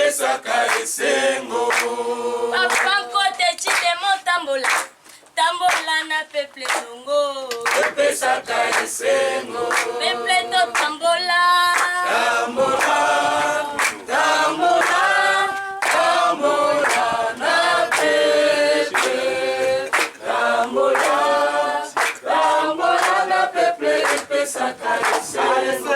epesaka esengo. Papa kote chitemo tambola, tambola na peuple zongo. Epesaka esengo. Peuple to tambola, tambola, tambola, tambola na peuple. Tambola, tambola na peuple. Epesaka esengo.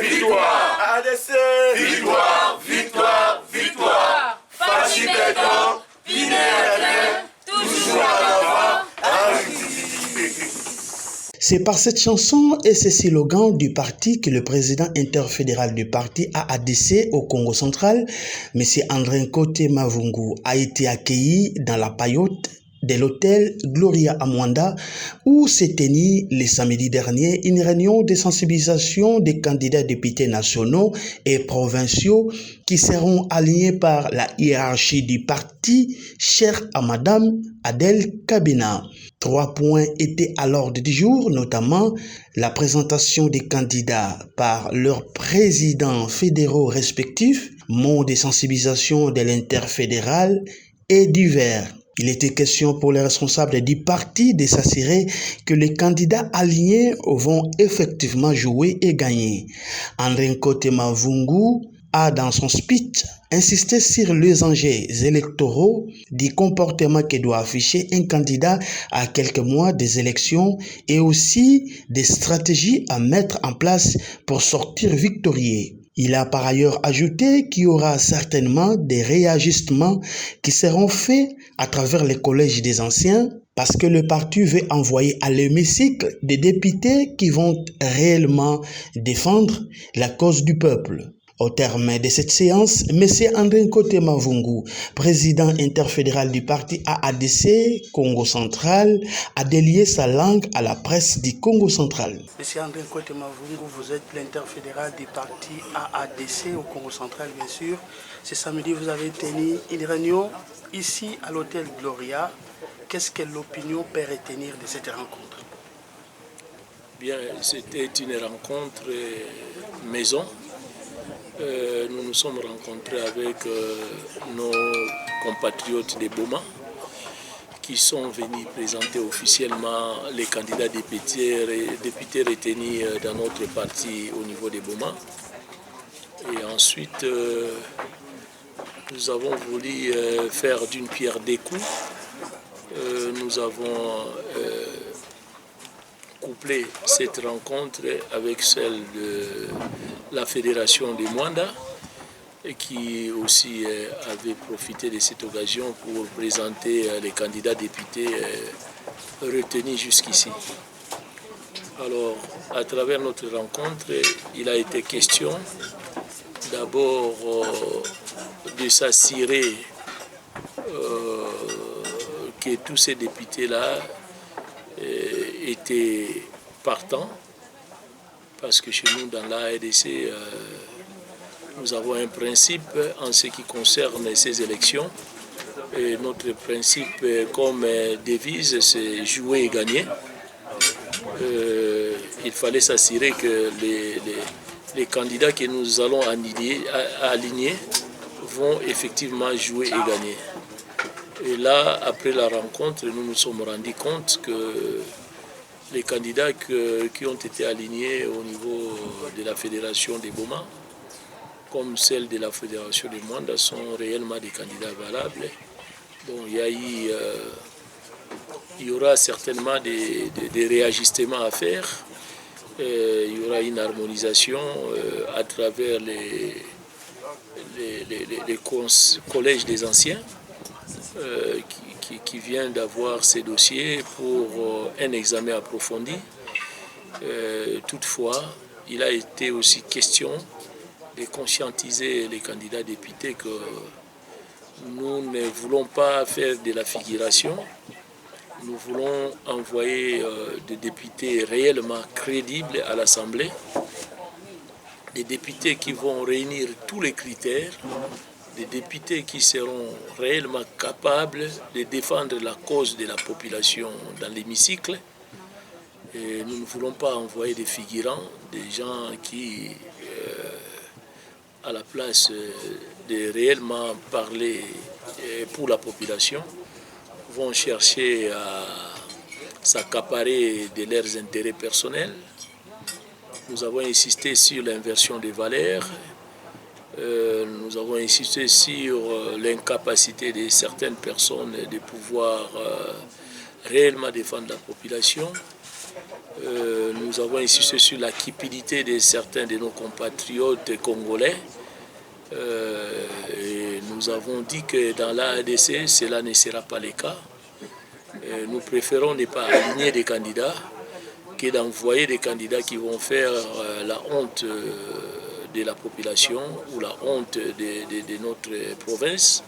Victoire, ADC, victoire, victoire, victoire. Fachi béton, Pinet, toujours à l'avant. C'est par cette chanson et ce slogan du parti que le président interfédéral du parti AADC au Congo central, M. André Nkote Mavungu, a été accueilli dans la paillote de l'hôtel Gloria à Mwanda, où s'est tenue le samedi dernier une réunion de sensibilisation des candidats députés nationaux et provinciaux qui seront alignés par la hiérarchie du parti, chère à Madame Adèle Kabina. 3 points étaient à l'ordre du jour, notamment la présentation des candidats par leurs présidents fédéraux respectifs, mots de sensibilisation de l'interfédéral et divers. Il était question pour les responsables du parti de s'assurer que les candidats alignés vont effectivement jouer et gagner. André Nkote Mavungu a dans son speech insisté sur les enjeux électoraux du comportement que doit afficher un candidat à quelques mois des élections et aussi des stratégies à mettre en place pour sortir victorieux. Il a par ailleurs ajouté qu'il y aura certainement des réajustements qui seront faits à travers les collèges des anciens parce que le parti veut envoyer à l'hémicycle des députés qui vont réellement défendre la cause du peuple. Au terme de cette séance, M. André Nkote Mavungu, président interfédéral du parti AADC Congo central, a délié sa langue à la presse du Congo central. M. André Nkote Mavungu, vous êtes l'interfédéral du parti AADC au Congo central, bien sûr. Ce samedi, vous avez tenu une réunion ici à l'hôtel Gloria. Qu'est-ce que l'opinion peut retenir de cette rencontre? Bien, c'était une rencontre maison. Nous nous sommes rencontrés avec nos compatriotes de Boma qui sont venus présenter officiellement les candidats députés retenus dans notre parti au niveau de Boma. Et ensuite, nous avons voulu faire d'une pierre deux coups. Nous avons couplé cette rencontre avec celle de la fédération de Mwanda qui aussi avait profité de cette occasion pour présenter les candidats députés retenus jusqu'ici. Alors, à travers notre rencontre, il a été question d'abord de s'assurer que tous ces députés-là étaient partants, parce que chez nous, dans la RDC, nous avons un principe en ce qui concerne ces élections. Et notre principe comme devise, c'est jouer et gagner. Il fallait s'assurer que les candidats que nous allons aligner vont effectivement jouer et gagner. Et là, après la rencontre, nous nous sommes rendus compte que les candidats qui ont été alignés au niveau de la fédération des Boma, comme celle de la fédération des Mwanda, sont réellement des candidats valables. Bon, il y aura certainement des réajustements à faire. Il y aura une harmonisation à travers les collèges des anciens qui vient d'avoir ces dossiers pour un examen approfondi. Toutefois, il a été aussi question de conscientiser les candidats députés que nous ne voulons pas faire de la figuration. Nous voulons envoyer des députés réellement crédibles à l'Assemblée, des députés qui vont réunir tous les critères, des députés qui seront réellement capables de défendre la cause de la population dans l'hémicycle. Et nous ne voulons pas envoyer des figurants, des gens qui, à la place de réellement parler pour la population, vont chercher à s'accaparer de leurs intérêts personnels. Nous avons insisté sur l'inversion des valeurs. Nous avons insisté sur l'incapacité de certaines personnes de pouvoir réellement défendre la population. Nous avons insisté sur la cupidité de certains de nos compatriotes congolais. Et nous avons dit que dans l'ADC, cela ne sera pas le cas. Nous préférons ne pas aligner des candidats que d'envoyer des candidats qui vont faire la honte de la population ou la honte de notre province.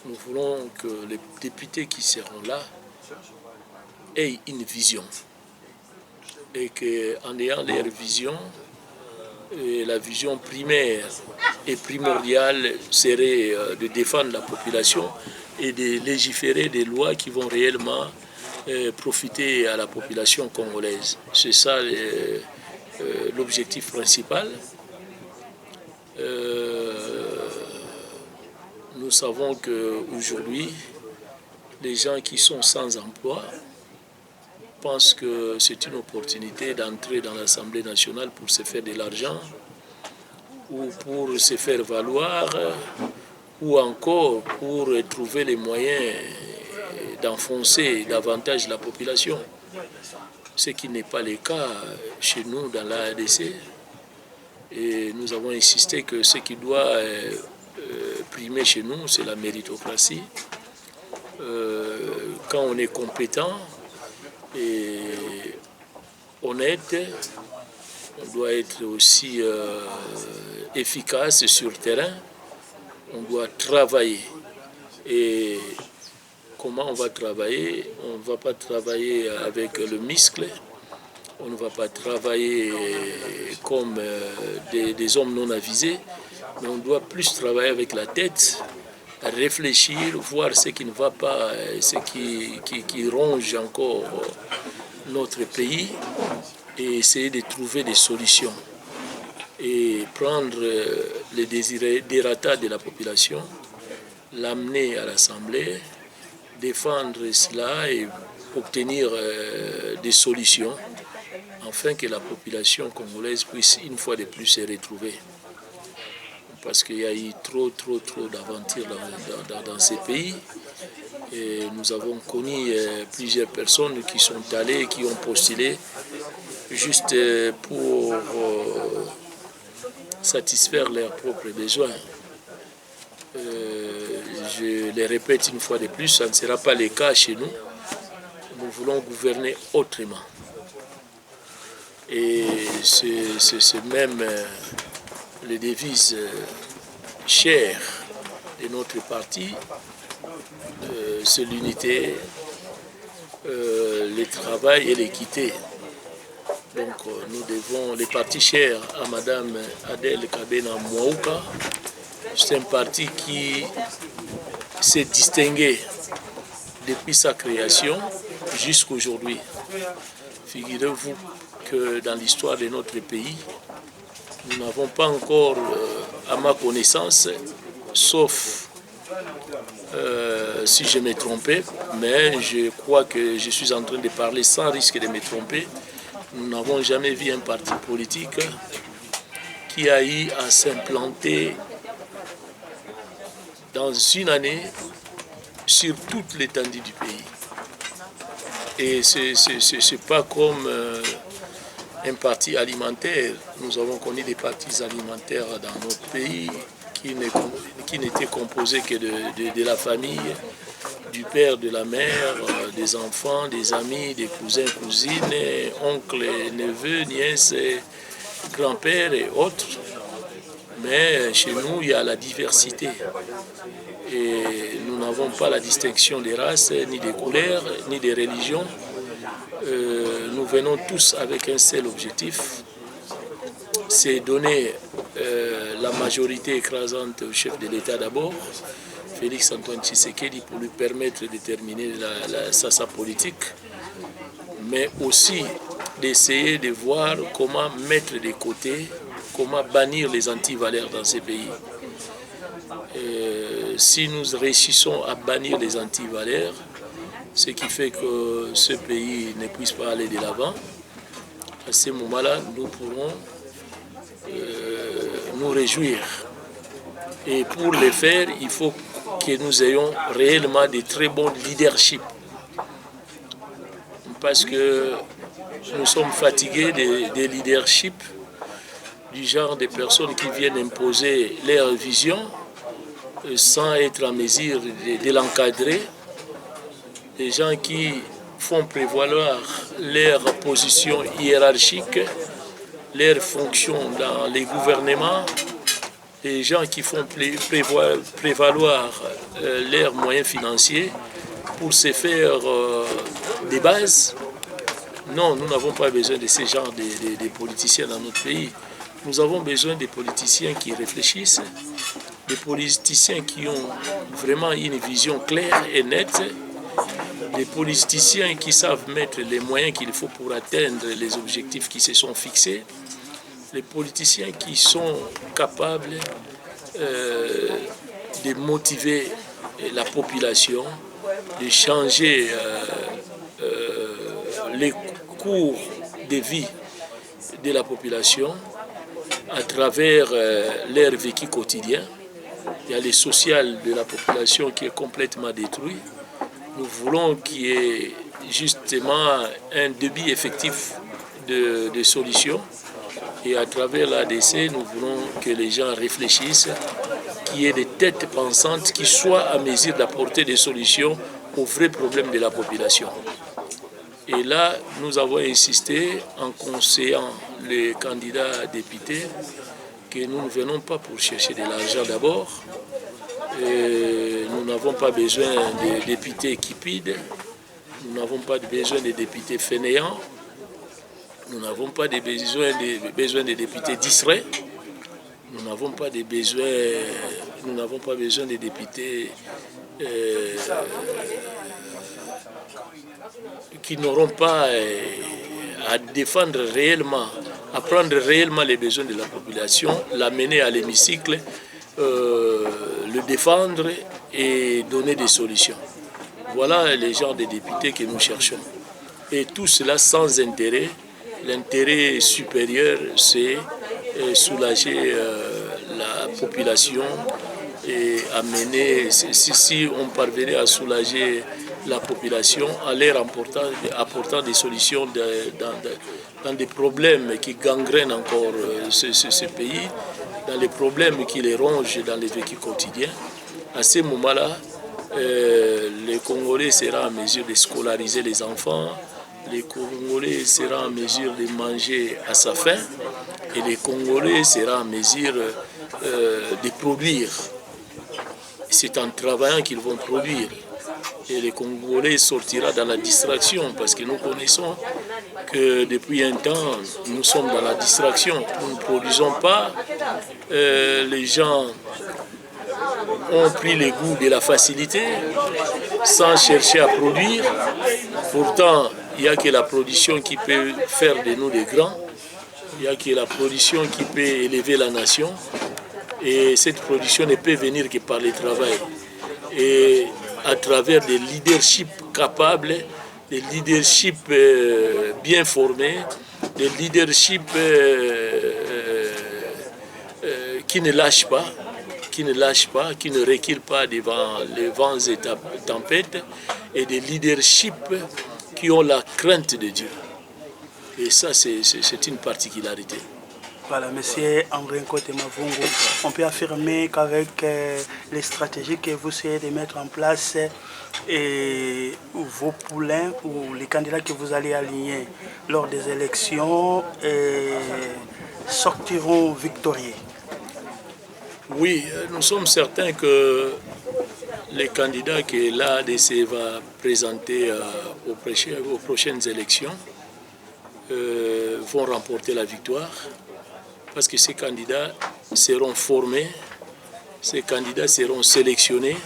Nous voulons que les députés qui seront là aient une vision et qu'en ayant leur vision, la vision primaire et primordiale serait de défendre la population et de légiférer des lois qui vont réellement profiter à la population congolaise. C'est ça l'objectif principal. Nous savons qu'aujourd'hui, les gens qui sont sans emploi pensent que c'est une opportunité d'entrer dans l'Assemblée nationale pour se faire de l'argent ou pour se faire valoir ou encore pour trouver les moyens d'enfoncer davantage la population. Ce qui n'est pas le cas chez nous dans l'ADC. Et nous avons insisté que ce qui doit primer chez nous, c'est la méritocratie. Quand on est compétent et honnête, on doit être aussi efficace sur le terrain, on doit travailler. Et comment on va travailler? On ne va pas travailler avec le muscle, on ne va pas travailler comme des hommes non avisés, mais on doit plus travailler avec la tête, réfléchir, voir ce qui ne va pas, ce qui ronge encore notre pays et essayer de trouver des solutions et prendre les desiderata de la population, l'amener à l'Assemblée, défendre cela et obtenir des solutions afin que la population congolaise puisse une fois de plus se retrouver. Parce qu'il y a eu trop d'aventures dans ces pays. Et nous avons connu plusieurs personnes qui sont allées, qui ont postulé juste pour satisfaire leurs propres besoins. Je le répète une fois de plus, ça ne sera pas le cas chez nous. Nous voulons gouverner autrement. Et c'est même les devises chères de notre parti, c'est l'unité, le travail et l'équité. Donc nous devons, les partis chers à Madame Adèle Kabena Mouaouka, c'est un parti qui s'est distingué depuis sa création jusqu'à aujourd'hui. Figurez-vous que dans l'histoire de notre pays, nous n'avons pas encore, à ma connaissance, sauf si je me trompais, mais je crois que je suis en train de parler sans risque de me tromper, nous n'avons jamais vu un parti politique qui a eu à s'implanter dans une année sur toute l'étendue du pays. Et c'est pas comme un parti alimentaire. Nous avons connu des partis alimentaires dans notre pays qui n'étaient composés que de la famille, du père, de la mère, des enfants, des amis, des cousins, cousines, oncles, neveux, nièces, grands-pères et autres. Mais chez nous, il y a la diversité. Et nous n'avons pas la distinction des races, ni des couleurs, ni des religions. Nous venons tous avec un seul objectif, c'est donner la majorité écrasante au chef de l'État d'abord, Félix Antoine Tshisekedi, pour lui permettre de terminer sa politique, mais aussi d'essayer de voir comment mettre de côté, comment bannir les antivaleurs dans ces pays. Si nous réussissons à bannir les antivaleurs, ce qui fait que ce pays ne puisse pas aller de l'avant, à ce moment-là, nous pourrons nous réjouir. Et pour le faire, il faut que nous ayons réellement de très bons leaderships. Parce que nous sommes fatigués des leaderships du genre de personnes qui viennent imposer leur vision sans être en mesure de l'encadrer. Des gens qui font prévaloir leur position hiérarchique, leurs fonctions dans les gouvernements, des gens qui font prévaloir leurs moyens financiers pour se faire des bases. Non, nous n'avons pas besoin de ce genre de politiciens dans notre pays. Nous avons besoin des politiciens qui réfléchissent, des politiciens qui ont vraiment une vision claire et nette, des politiciens qui savent mettre les moyens qu'il faut pour atteindre les objectifs qui se sont fixés, les politiciens qui sont capables de motiver la population, de changer les cours de vie de la population à travers leur vécu quotidien. Il y a le social de la population qui est complètement détruit. Nous voulons qu'il y ait justement un débit effectif de solutions. Et à travers l'ADC, nous voulons que les gens réfléchissent, qu'il y ait des têtes pensantes qui soient à mesure d'apporter des solutions aux vrais problèmes de la population. Et là, nous avons insisté en conseillant les candidats députés que nous ne venons pas pour chercher de l'argent d'abord. Nous n'avons pas besoin de députés cupides, nous n'avons pas besoin de députés fainéants, nous n'avons pas besoin de députés distraits, nous n'avons pas besoin de députés qui n'auront pas à défendre réellement, à prendre réellement les besoins de la population, l'amener à l'hémicycle, le défendre et donner des solutions. Voilà les genres de députés que nous cherchons. Et tout cela sans intérêt. L'intérêt supérieur, c'est soulager la population et amener, si on parvenait à soulager la population, en leur apportant des solutions dans des problèmes qui gangrènent encore ce pays, dans les problèmes qui les rongent dans les vécus quotidiens. À ce moment-là, les Congolais seront en mesure de scolariser les enfants, les Congolais seront en mesure de manger à sa faim et les Congolais seront en mesure de produire. C'est en travaillant qu'ils vont produire. Et les Congolais sortiront dans la distraction parce que nous connaissons que depuis un temps, nous sommes dans la distraction. Nous ne produisons pas. Les gens ont pris le goût de la facilité sans chercher à produire. Pourtant, il n'y a que la production qui peut faire de nous des grands. Il n'y a que la production qui peut élever la nation. Et cette production ne peut venir que par le travail. Et à travers des leaderships capables, des leaderships bien formés, des leaderships qui ne lâchent pas, qui ne reculent pas devant les vents et tempêtes, et des leaderships qui ont la crainte de Dieu. Et ça, c'est une particularité. Voilà, monsieur André Nkote Mavungu, on peut affirmer qu'avec les stratégies que vous essayez de mettre en place et vos poulains ou les candidats que vous allez aligner lors des élections sortiront victorieux. Oui, nous sommes certains que les candidats que l'ADC va présenter aux prochaines élections vont remporter la victoire. Parce que ces candidats seront formés, ces candidats seront sélectionnés,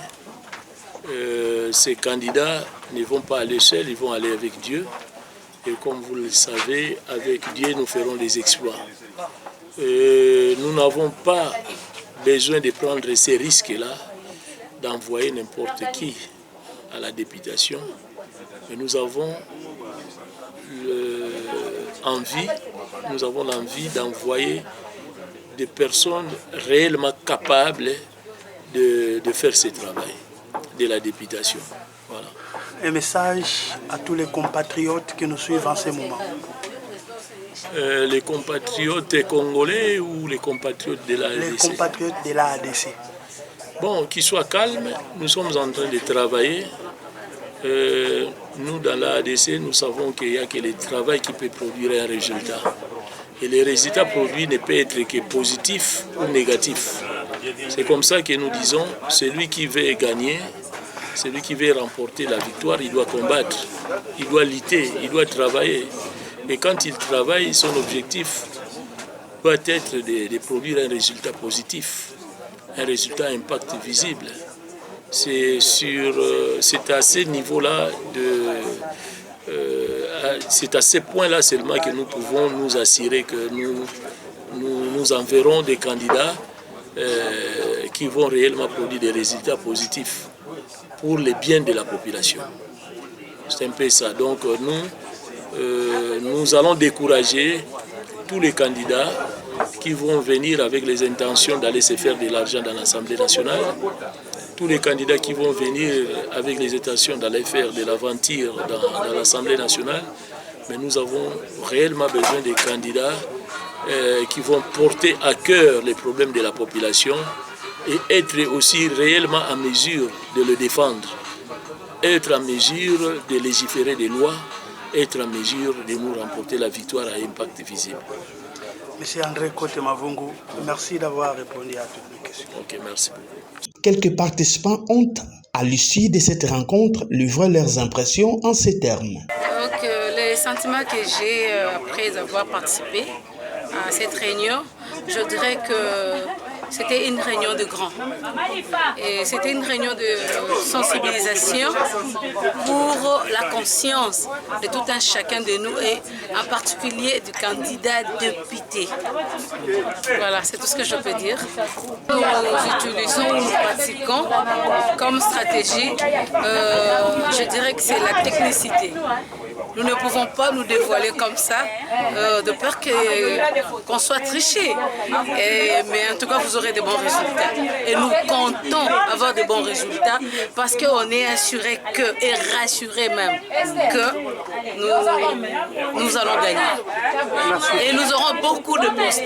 ces candidats ne vont pas aller seuls, ils vont aller avec Dieu. Et comme vous le savez, avec Dieu, nous ferons des exploits. Nous n'avons pas besoin de prendre ces risques-là, d'envoyer n'importe qui à la députation. Mais nous avons l'envie d'envoyer des personnes réellement capables de faire ce travail de la députation. Voilà. Un message à tous les compatriotes qui nous suivent en ce moment. Les compatriotes congolais ou les compatriotes de l'ADC? Les compatriotes de l'ADC. Bon, qu'ils soient calmes, nous sommes en train de travailler. Nous, dans l'ADC, nous savons qu'il n'y a que le travail qui peut produire un résultat. Et les résultats produits ne peuvent être que positifs ou négatifs. C'est comme ça que nous disons, celui qui veut gagner, celui qui veut remporter la victoire, il doit combattre, il doit lutter, il doit travailler. Et quand il travaille, son objectif doit être de produire un résultat positif, un résultat à impact visible. C'est à ce niveau-là, c'est à ce point-là seulement que nous pouvons nous assurer que nous enverrons des candidats qui vont réellement produire des résultats positifs pour le bien de la population. C'est un peu ça. Donc nous allons décourager tous les candidats qui vont venir avec les intentions d'aller se faire de l'argent dans l'Assemblée nationale, tous les candidats qui vont venir avec les intentions d'aller faire de l'aventure dans l'Assemblée nationale, mais nous avons réellement besoin des candidats qui vont porter à cœur les problèmes de la population et être aussi réellement en mesure de le défendre, être en mesure de légiférer des lois, être en mesure de nous remporter la victoire à impact visible. Monsieur André Kote-Mavungu, merci d'avoir répondu à toutes mes questions. Ok, merci beaucoup. Quelques participants ont, à l'issue de cette rencontre, livré leurs impressions en ces termes. Donc, les sentiments que j'ai après avoir participé à cette réunion, je dirais que c'était une réunion de grands. Et c'était une réunion de sensibilisation pour la conscience de tout un chacun de nous et en particulier du candidat député. Voilà, c'est tout ce que je peux dire. Nous utilisons, nous pratiquons comme stratégie, je dirais que c'est la technicité. Nous ne pouvons pas nous dévoiler comme ça, de peur qu'on soit triché. Mais en tout cas, vous aurez de bons résultats. Et nous comptons avoir de bons résultats parce qu'on est assuré que, et rassuré même, que nous allons gagner. Et nous aurons beaucoup de postes.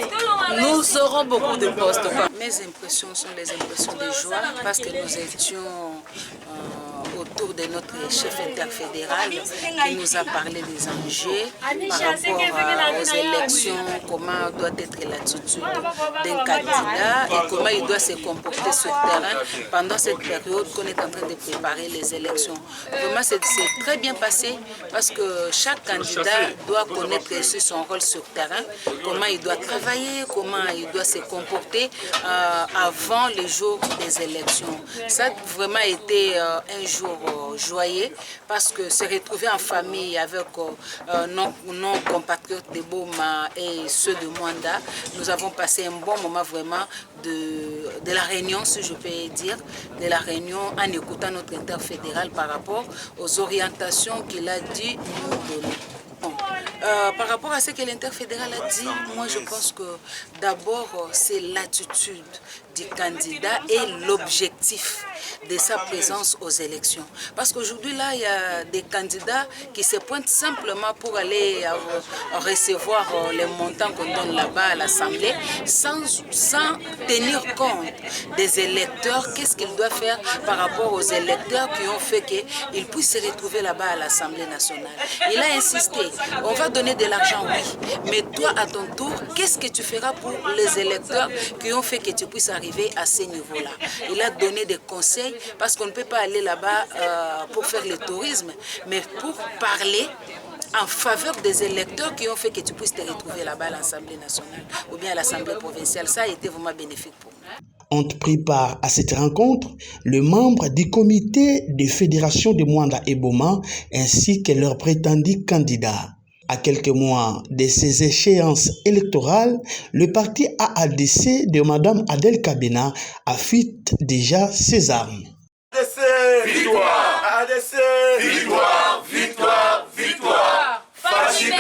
Nous aurons beaucoup de postes. Mes impressions sont les impressions de joie parce que nous étions autour de notre chef interfédéral qui nous a parlé des enjeux par rapport aux élections, comment doit être l'attitude d'un candidat et comment il doit se comporter sur le terrain pendant cette période qu'on est en train de préparer les élections. Vraiment, c'est très bien passé parce que chaque candidat doit connaître aussi son rôle sur le terrain, comment il doit travailler, comment il doit se comporter avant les jours des élections. Ça a vraiment été un jour joyeux parce que se retrouver en famille avec nos compatriotes de Boma et ceux de Mwanda, nous avons passé un bon moment vraiment de la réunion, si je peux dire, de la réunion en écoutant notre interfédéral par rapport aux orientations qu'il a dit nous donner. Bon. Par rapport à ce que l'interfédéral a dit, moi je pense que d'abord c'est l'attitude du candidat et l'objectif de sa présence aux élections. Parce qu'aujourd'hui là, il y a des candidats qui se pointent simplement pour aller recevoir les montants qu'on donne là-bas à l'Assemblée sans tenir compte des électeurs, qu'est-ce qu'ils doivent faire par rapport aux électeurs qui ont fait qu'ils puissent se retrouver là-bas à l'Assemblée nationale. Il a insisté, on va donner de l'argent, oui, mais toi à ton tour, qu'est-ce que tu feras pour les électeurs qui ont fait que tu puisses arriver à ce niveau-là? Il a donné des conseils parce qu'on ne peut pas aller là-bas pour faire le tourisme, mais pour parler en faveur des électeurs qui ont fait que tu puisses te retrouver là-bas à l'Assemblée nationale ou bien à l'Assemblée provinciale. Ça a été vraiment bénéfique pour nous. Ont pris part à cette rencontre le membre du comité de fédération de Mwanda et Boma ainsi que leurs prétendus candidats. À quelques mois de ces échéances électorales, le parti AADC de Mme Adel Kabena affûte déjà ses armes. AADC, victoire! AADC, victoire! Victoire! Victoire! Facile